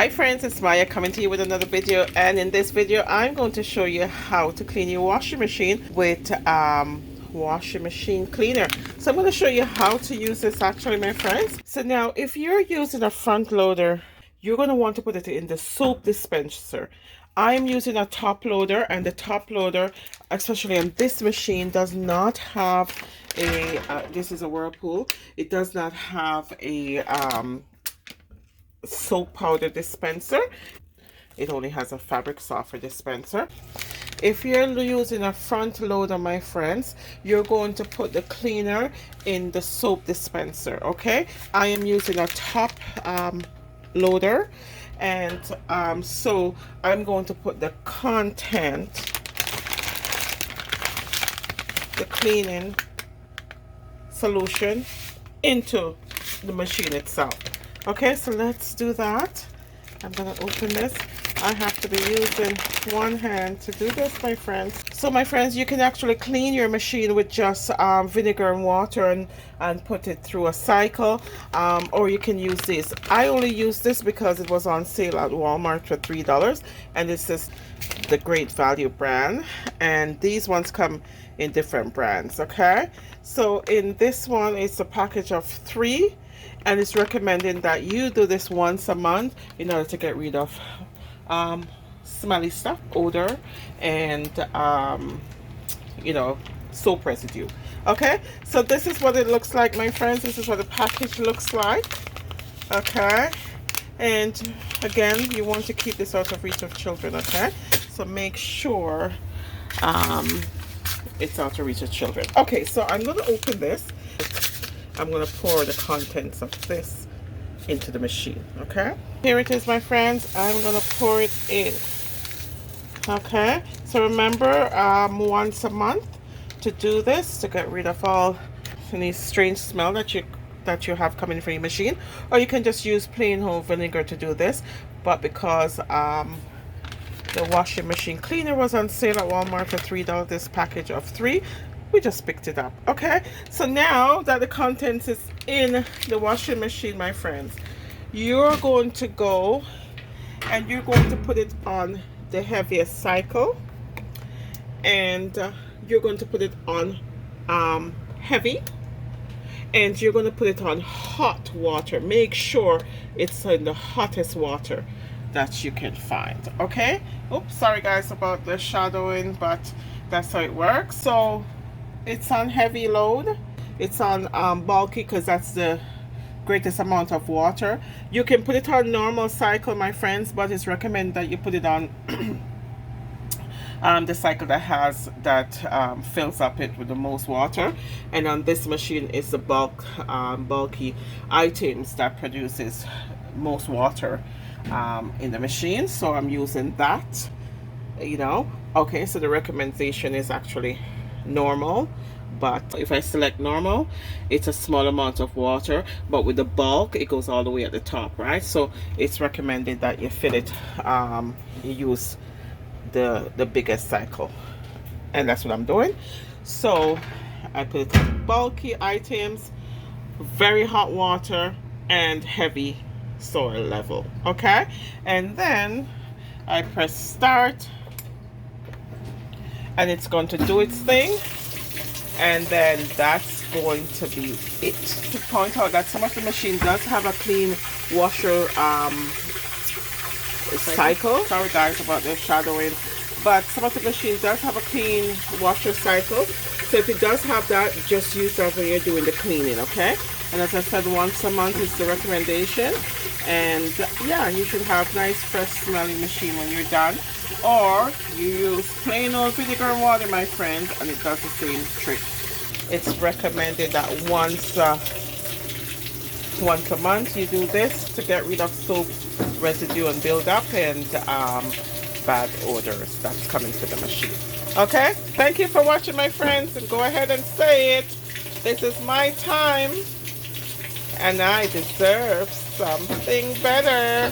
Hi friends, it's Maya coming to you with another video, and in this video I'm going to show you how to clean your washing machine with washing machine cleaner. So I'm going to show you how to use this actually, my friends. So now if you're using a front loader, you're going to want to put it in the soap dispenser. I'm using a top loader, and the top loader, especially on this machine, does not have a this is a Whirlpool. It does not have a soap powder dispenser. It only has a fabric softener dispenser. If you're using a front loader, my friends, you're going to put the cleaner in the soap dispenser. Okay, I am using a top loader, and so I'm going to put the content, the cleaning solution, into the machine itself. Okay, so let's do that. I'm gonna open this. I have to be using one hand to do this, my friends. So my friends, you can actually clean your machine with just vinegar and water and put it through a cycle, or you can use this. I only use this because it was on sale at Walmart for $3, and this is the Great Value brand, and these ones come in different brands. Okay, so in this one it's a package of 3, and it's recommending that you do this once a month in order to get rid of smelly stuff, odor, and you know, soap residue. Okay, so this is what it looks like, my friends. This is what the package looks like. Okay, and again, you want to keep this out of reach of children. Okay, so make sure it's out of reach of children. Okay, so I'm going to open this. I'm going to pour the contents of this into the machine. Okay, here it is, my friends. I'm going to pour it in. Okay, so remember, once a month to do this, to get rid of all any strange smell that you have coming from your machine, or you can just use plain whole vinegar to do this. But because the washing machine cleaner was on sale at Walmart for $3, this package of 3, we just picked it up. Okay, so now that the contents is in the washing machine, my friends, you're going to go and you're going to put it on the heaviest cycle, and you're going to put it on heavy, and you're going to put it on hot water. Make sure it's in the hottest water that you can find. Okay, oops, sorry guys about the shadowing, but that's how it works. So it's on heavy load, it's on bulky, because that's the greatest amount of water. You can put it on normal cycle, my friends, but it's recommended that you put it on the cycle that fills up it with the most water. And on this machine is the bulky items that produces most water in the machine, so I'm using that, you know. Okay, so the recommendation is actually normal, but if I select normal, it's a small amount of water, but with the bulk it goes all the way at the top, right? So it's recommended that you fill it, you use the biggest cycle, and that's what I'm doing. So I put bulky items, very hot water, and heavy soil level. Okay, and then I press start, and it's going to do its thing, and then that's going to be it. To point out that some of the machine does have a clean washer cycle. Sorry guys about the shadowing, but some of the machine does have a clean washer cycle, so if it does have that, just use that when you're doing the cleaning. Okay, and as I said, once a month is the recommendation, and yeah, you should have nice fresh smelling machine when you're done. Or you use plain old vinegar and water, my friends, and it does the same trick. It's recommended that once a month you do this to get rid of soap residue and buildup and bad odors that's coming to the machine. Okay, thank you for watching, my friends, and go ahead and say it. This is my time, and I deserve something better.